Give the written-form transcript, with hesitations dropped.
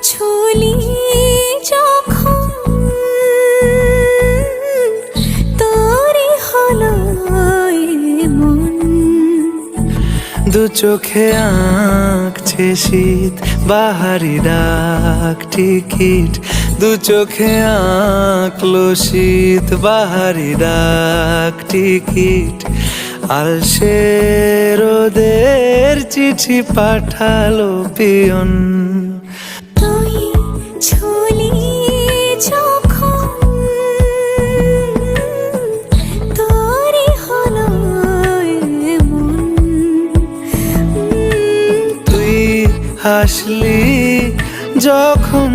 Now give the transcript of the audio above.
ছুলি যখন তোরই হলো মন। দু চোখে আঁকছে শীত বাহারি ডাক টিকিট, দু চোখে আঁকলো শীত বাহারি ডাক টিকিট। আলসে রোদের চিঠি পাঠালো পিয়ন। তুই ছুলি যখন তোরই হলো মন। তুই হাসলি যখন